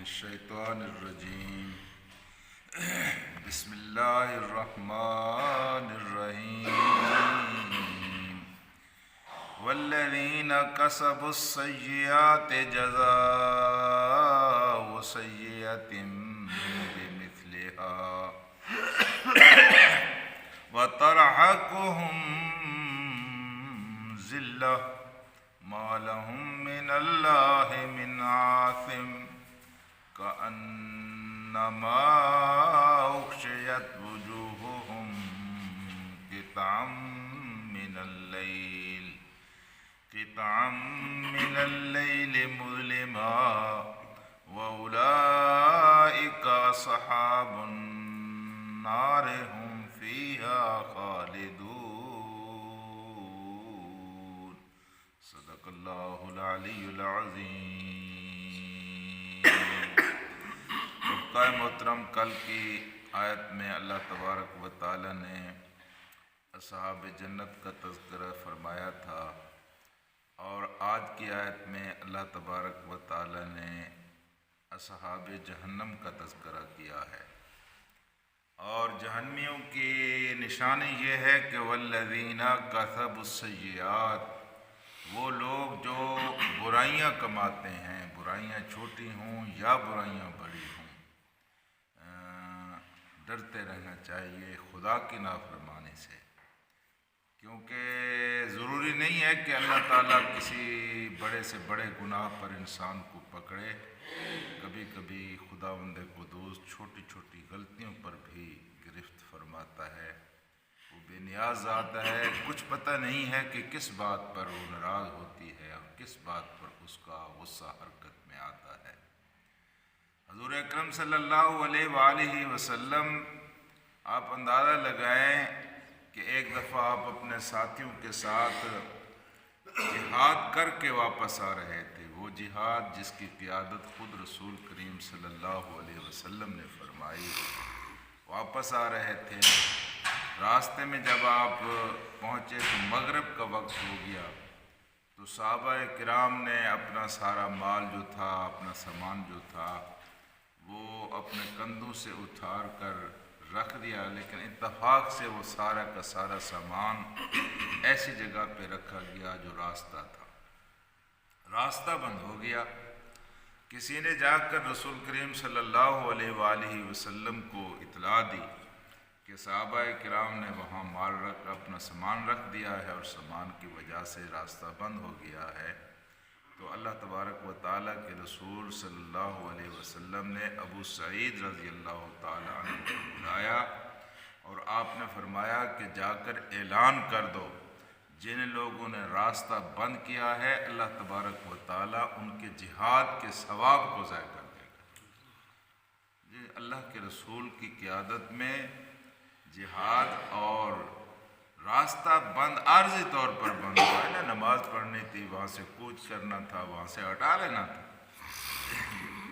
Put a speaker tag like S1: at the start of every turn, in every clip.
S1: الشیطان الرجیم بسم اللہ الرحمن الرحیم والذین کسبوا السیئات جزاء سیئۃ بمثلها وترحقهم ذلة ما لهم من اللہ من عاصم كأنما أغشيت وجوههم قطعا من الليل مظلما وأولئك أصحاب النار هم فيها خالدون صدق اللہ العلی العظیم۔ محترم، کل کی آیت میں اللہ تبارک و تعالی نے اصحاب جنت کا تذکرہ فرمایا تھا، اور آج کی آیت میں اللہ تبارک و تعالی نے اصحاب جہنم کا تذکرہ کیا ہے۔ اور جہنمیوں کی نشانی یہ ہے کہ والذین کسبوا السیئات، وہ لوگ جو برائیاں کماتے ہیں، برائیاں چھوٹی ہوں یا برائیاں بڑی ہوں، ڈرتے رہنا چاہیے خدا کی نافرمانی سے، کیونکہ ضروری نہیں ہے کہ اللہ تعالیٰ کسی بڑے سے بڑے گناہ پر انسان کو پکڑے۔ کبھی کبھی خداوند قدوس چھوٹی چھوٹی غلطیوں پر بھی گرفت فرماتا ہے۔ وہ بے نیاز ذات ہے، کچھ پتہ نہیں ہے کہ کس بات پر وہ ناراض ہوتی ہے اور کس بات پر اس کا غصہ حرکت میں آتا ہے۔ حضور اکرم صلی اللہ علیہ وآلہ وسلم، آپ اندازہ لگائیں کہ ایک دفعہ آپ اپنے ساتھیوں کے ساتھ جہاد کر کے واپس آ رہے تھے، وہ جہاد جس کی قیادت خود رسول کریم صلی اللہ علیہ وسلم نے فرمائی۔ واپس آ رہے تھے، راستے میں جب آپ پہنچے تو مغرب کا وقت ہو گیا، تو صحابہ کرام نے اپنا سارا مال جو تھا، اپنا سامان جو تھا، وہ اپنے کندھوں سے اتار کر رکھ دیا، لیکن اتفاق سے وہ سارا کا سارا سامان ایسی جگہ پہ رکھا گیا جو راستہ تھا۔ راستہ بند ہو گیا۔ کسی نے جا کر رسول کریم صلی اللہ علیہ وآلہ وسلم کو اطلاع دی کہ صحابہ کرام نے وہاں اپنا سامان رکھ دیا ہے اور سامان کی وجہ سے راستہ بند ہو گیا ہے۔ تو اللہ تبارک و تعالیٰ کے رسول صلی اللہ علیہ وسلم نے ابو سعید رضی اللہ تعالیٰ عنہ کو بلایا اور آپ نے فرمایا کہ جا کر اعلان کر دو، جن لوگوں نے راستہ بند کیا ہے اللہ تبارک و تعالیٰ ان کے جہاد کے ثواب کو ضائع کر دے گا۔ جی، اللہ کے رسول کی قیادت میں جہاد اور راستہ بند، عارضی طور پر بند ہوا ہے نا، نماز پڑھنی تھی، وہاں سے کوچ کرنا تھا، وہاں سے ہٹا لینا تھا۔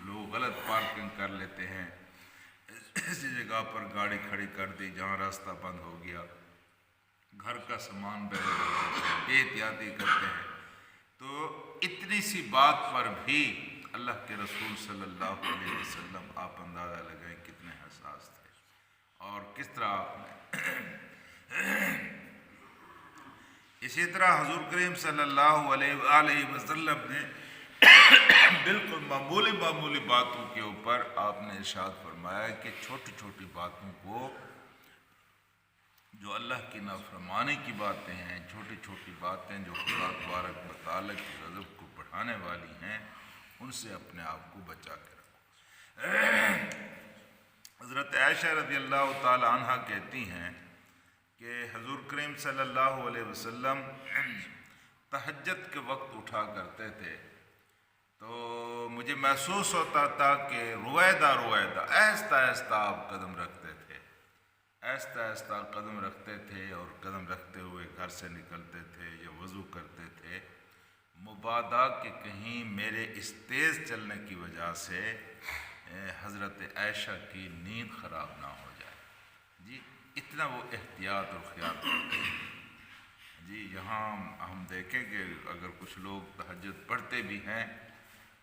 S1: لوگ غلط پارکنگ کر لیتے ہیں، ایسی جگہ پر گاڑی کھڑی کر دی جہاں راستہ بند ہو گیا، گھر کا سامان بے احتیاطی کرتے ہیں۔ تو اتنی سی بات پر بھی اللہ کے رسول صلی اللہ علیہ وسلم، آپ اندازہ لگائیں کتنے حساس تھے اور کس طرح آپ نے اسی طرح حضور کریم صلی اللہ علیہ وآلہ وسلم نے بالکل معمولی باتوں کے اوپر آپ نے ارشاد فرمایا کہ چھوٹی چھوٹی باتوں کو، جو اللہ کی نافرمانی کی باتیں ہیں، چھوٹی چھوٹی باتیں جو خدا تبارک و تعالیٰ کی غضب کو بڑھانے والی ہیں، ان سے اپنے آپ کو بچا کے رکھو۔ حضرت عائشہ رضی اللہ تعالی عنہ کہتی ہیں کہ حضور کریم صلی اللہ علیہ وسلم تہجد کے وقت اٹھا کرتے تھے، تو مجھے محسوس ہوتا تھا کہ رویدہ آہستہ آہستہ آپ قدم رکھتے تھے، آہستہ آہستہ قدم رکھتے تھے، اور قدم رکھتے ہوئے گھر سے نکلتے تھے یا وضو کرتے تھے، مبادا کہ کہیں میرے اس تیز چلنے کی وجہ سے حضرت عائشہ کی نیند خراب نہ ہو جائے۔ جی، اتنا وہ احتیاط اور خیال کرتے ہیں۔ جی، یہاں ہم دیکھیں کہ اگر کچھ لوگ تہجد پڑھتے بھی ہیں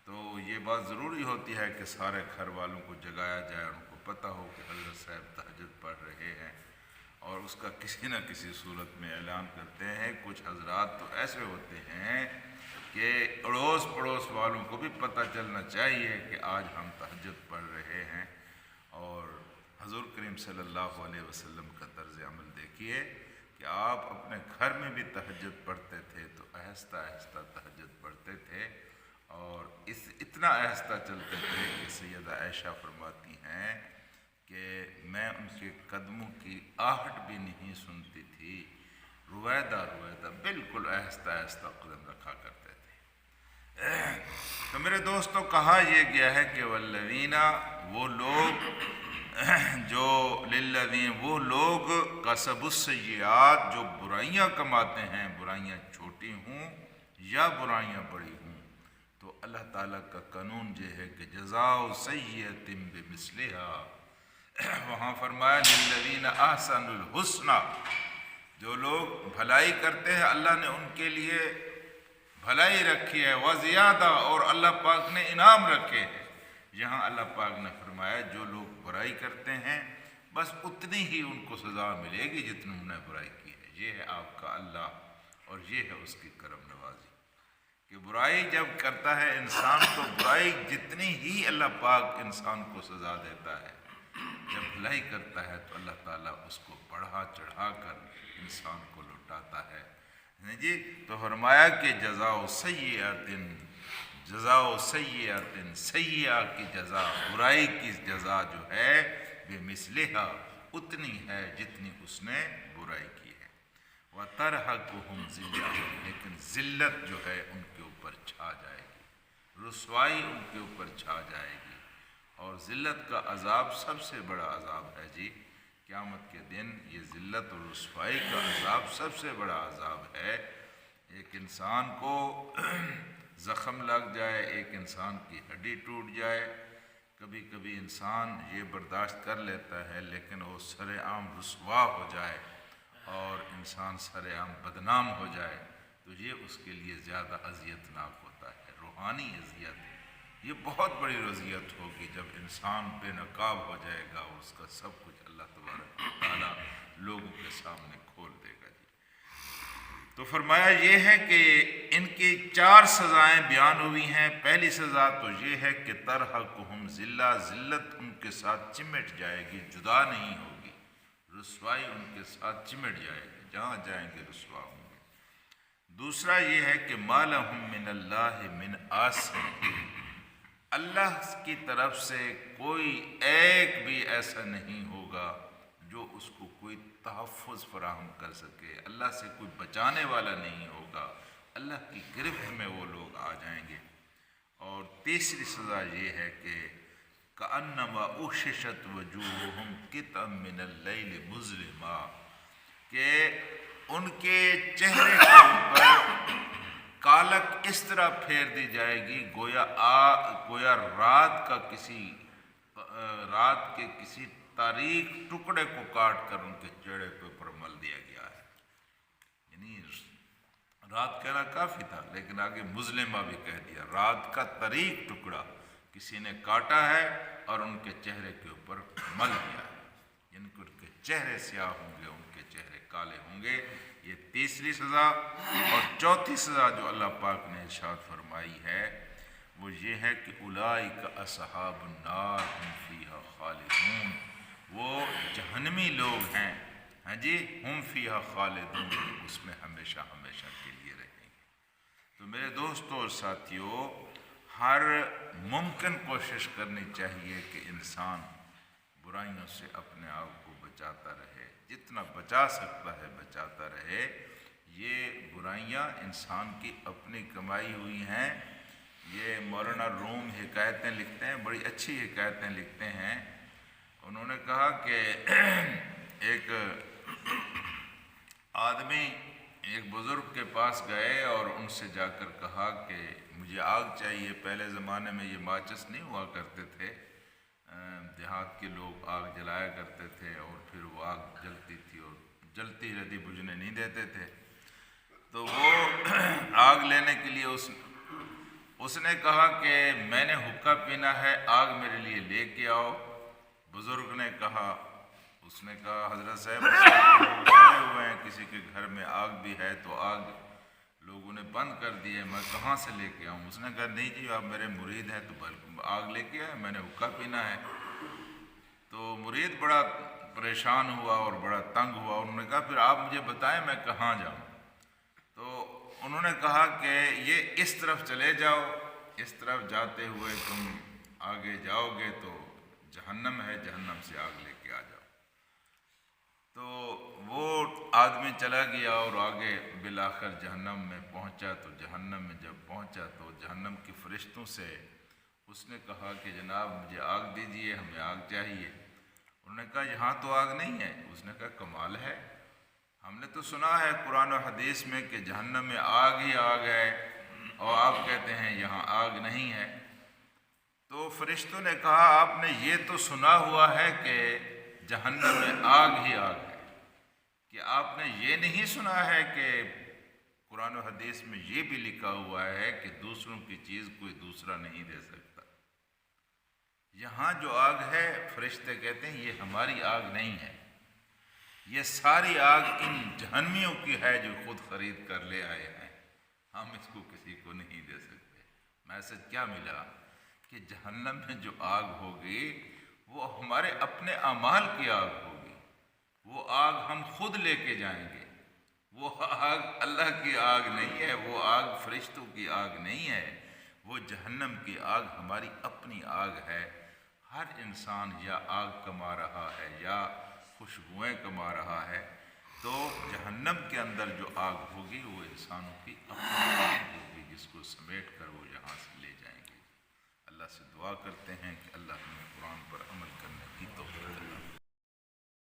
S1: تو یہ بات ضروری ہوتی ہے کہ سارے گھر والوں کو جگایا جائے، ان کو پتہ ہو کہ حضرت صاحب تہجد پڑھ رہے ہیں، اور اس کا کسی نہ کسی صورت میں اعلان کرتے ہیں۔ کچھ حضرات تو ایسے ہوتے ہیں کہ اڑوس پڑوس والوں کو بھی پتہ چلنا چاہیے کہ آج ہم تہجد پڑھ رہے ہیں۔ اور حضور کریم صلی اللہ علیہ وسلم کا طرز عمل دیکھیے کہ آپ اپنے گھر میں بھی تہجد پڑھتے تھے تو آہستہ آہستہ تہجد پڑھتے تھے، اور اتنا آہستہ چلتے تھے کہ سیدہ عائشہ فرماتی ہیں کہ میں ان کے قدموں کی آہٹ بھی نہیں سنتی تھی، رویدہ رویدہ بالکل آہستہ آہستہ قدم رکھا کرتے تھے۔ تو میرے دوستوں، کہا یہ گیا ہے کہ والذین، وہ لوگ جو للذین، وہ لوگ کسبوا السیئات، جو برائیاں کماتے ہیں، برائیاں چھوٹی ہوں یا برائیاں بڑی ہوں، تو اللہ تعالیٰ کا قانون یہ ہے کہ جزاء سیئۃ بمثلھا، وہاں فرمایا للذین احسنوا الحسنی، جو لوگ بھلائی کرتے ہیں اللہ نے ان کے لیے بھلائی رکھی ہے، وزیادہ، اور اللہ پاک نے انعام رکھے ہیں۔ یہاں اللہ پاک نے فرمایا جو لوگ برائی کرتے ہیں بس اتنی ہی ان کو سزا ملے گی جتنی انہوں نے برائی کی ہے۔ یہ ہے آپ کا اللہ، اور یہ ہے اس کی کرم نوازی کہ برائی جب کرتا ہے انسان تو برائی جتنی ہی اللہ پاک انسان کو سزا دیتا ہے، جب بھلائی کرتا ہے تو اللہ تعالیٰ اس کو بڑھا چڑھا کر انسان کو لوٹاتا ہے۔ جی، تو فرمایا کہ جزاء سیئۃ، جزاء سیئۃ، سیئہ کی جزا، برائی کی جزا جو ہے بمثلھا، اتنی ہے جتنی اس نے برائی کی ہے۔ وترہقہم ذلہ، لیکن ذلت جو ہے ان کے اوپر چھا جائے گی، رسوائی ان کے اوپر چھا جائے گی، اور ذلت کا عذاب سب سے بڑا عذاب ہے جی۔ قیامت کے دن یہ ذلت اور رسوائی کا عذاب سب سے بڑا عذاب ہے۔ ایک انسان کو زخم لگ جائے، ایک انسان کی ہڈی ٹوٹ جائے، کبھی کبھی انسان یہ برداشت کر لیتا ہے، لیکن وہ سر عام رسوا ہو جائے اور انسان سر عام بدنام ہو جائے تو یہ اس کے لیے زیادہ اذیت ناک ہوتا ہے۔ روحانی اذیت یہ بہت بڑی اذیت ہوگی جب انسان بے نقاب ہو جائے گا، اس کا سب کچھ اللہ تبارک و تعالیٰ لوگوں کے سامنے کھول دے گا جی۔ تو فرمایا یہ ہے کہ ان کی 4 سزائیں بیان ہوئی ہیں۔ پہلی سزا تو یہ ہے کہ ترہقہم ذلہ، ذلت ان کے ساتھ چمٹ جائے گی، جدا نہیں ہوگی، رسوائی ان کے ساتھ چمٹ جائے گی، جہاں جائیں گے رسوا ہوں گے۔ دوسرا یہ ہے کہ ما لہم من اللہ من عاصم، اللہ کی طرف سے کوئی ایک بھی ایسا نہیں ہوگا جو اس کو کوئی تحفظ فراہم کر سکے، اللہ سے کوئی بچانے والا نہیں ہوگا، اللہ کی گرفت میں وہ لوگ آ جائیں گے۔ اور تیسری سزا یہ ہے کہ کأنما اغششت وجوہہم قطعا من اللیل مظلما، کہ ان کے چہرے کے اوپر کالک اس طرح پھیر دی جائے گی گویا رات کے کسی تاریک ٹکڑے کو کاٹ کر ان کے چہرے کے اوپر مل دیا گیا ہے۔ یعنی رات کہنا کافی تھا، لیکن آگے مظلمہ بھی کہہ دیا، رات کا تاریک ٹکڑا کسی نے کاٹا ہے اور ان کے چہرے کے اوپر مل دیا ہے، یعنی کہ ان کے چہرے سیاہ ہوں گے، ان کے چہرے کالے ہوں گے۔ یہ تیسری سزا۔ اور چوتھی سزا جو اللہ پاک نے ارشاد فرمائی ہے وہ یہ ہے کہ اولئک اصحاب النار ہم فیہا خالدون، وہ جہنمی لوگ ہیں، ہاں جی، ہم فیہا خالدون، اس میں ہمیشہ ہمیشہ کے لیے رہیں گے۔ تو میرے دوستوں اور ساتھیوں، ہر ممکن کوشش کرنی چاہیے کہ انسان برائیوں سے اپنے آپ کو بچاتا رہے، جتنا بچا سکتا ہے بچاتا رہے۔ یہ برائیاں انسان کی اپنی کمائی ہوئی ہیں۔ یہ مولانا روم حکایتیں لکھتے ہیں، بڑی اچھی حکایتیں لکھتے ہیں۔ انہوں نے کہا کہ ایک آدمی ایک بزرگ کے پاس گئے اور ان سے جا کر کہا کہ مجھے آگ چاہیے۔ پہلے زمانے میں یہ ماچس نہیں ہوا کرتے تھے، دیہات کے لوگ آگ جلایا کرتے تھے اور پھر وہ آگ جلتی تھی اور جلتی رہتی، بجھنے نہیں دیتے تھے۔ تو وہ آگ لینے کے لیے اس اس نے کہا کہ میں نے حقہ پینا ہے، آگ میرے لیے لے کے آؤ۔ بزرگ نے کہا، اس نے کہا حضرت صاحب سوئے ہوئے ہیں، کسی کے گھر میں آگ بھی ہے تو آگ لوگوں نے بند کر دی ہے، میں کہاں سے لے کے آؤں؟ اس نے کہا نہیں جی آپ میرے مرید ہیں تو آگ لے کے آئے، میں نے حقہ پینا ہے۔ تو مرید بڑا پریشان ہوا اور بڑا تنگ ہوا، انہوں نے کہا پھر آپ مجھے بتائیں میں کہاں جاؤں؟ تو انہوں نے کہا کہ یہ اس طرف چلے جاؤ، اس طرف جاتے ہوئے تم آگے جاؤ گے تو جہنم ہے، جہنم سے آگ لے کے آ جاؤ۔ تو وہ آدمی چلا گیا اور آگے بالآخر جہنم میں پہنچا۔ تو جہنم میں جب پہنچا تو جہنم کے فرشتوں سے اس نے کہا کہ جناب مجھے آگ دیجیے، ہمیں آگ چاہیے۔ انہوں نے کہا یہاں تو آگ نہیں ہے۔ اس نے کہا کمال ہے، ہم نے تو سنا ہے قرآن و حدیث میں کہ جہنم میں آگ ہی آگ ہے، اور آپ کہتے ہیں یہاں آگ نہیں ہے۔ تو فرشتوں نے کہا آپ نے یہ تو سنا ہوا ہے کہ جہنم میں آگ ہی آگ ہے، کہ آپ نے یہ نہیں سنا ہے کہ قرآن و حدیث میں یہ بھی لکھا ہوا ہے کہ دوسروں کی چیز کوئی دوسرا نہیں دے سکتا۔ یہاں جو آگ ہے فرشتے کہتے ہیں یہ ہماری آگ نہیں ہے، یہ ساری آگ ان جہنمیوں کی ہے جو خود خرید کر لے آئے ہیں، ہم اس کو کسی کو نہیں دے سکتے۔ میسج کیا ملا کہ جہنم میں جو آگ ہوگی وہ ہمارے اپنے اعمال کی آگ ہوگی، وہ آگ ہم خود لے کے جائیں گے، وہ آگ اللہ کی آگ نہیں ہے، وہ آگ فرشتوں کی آگ نہیں ہے، وہ جہنم کی آگ ہماری اپنی آگ ہے۔ ہر انسان یا آگ کما رہا ہے یا خوشبوئیں کما رہا ہے، تو جہنم کے اندر جو آگ ہوگی وہ انسانوں کی اپنی آگ ہوگی جس کو سمیٹ کر وہ یہاں سے لے جائیں گے۔ اللہ سے دعا کرتے ہیں کہ اللہ ہمیں قرآن پر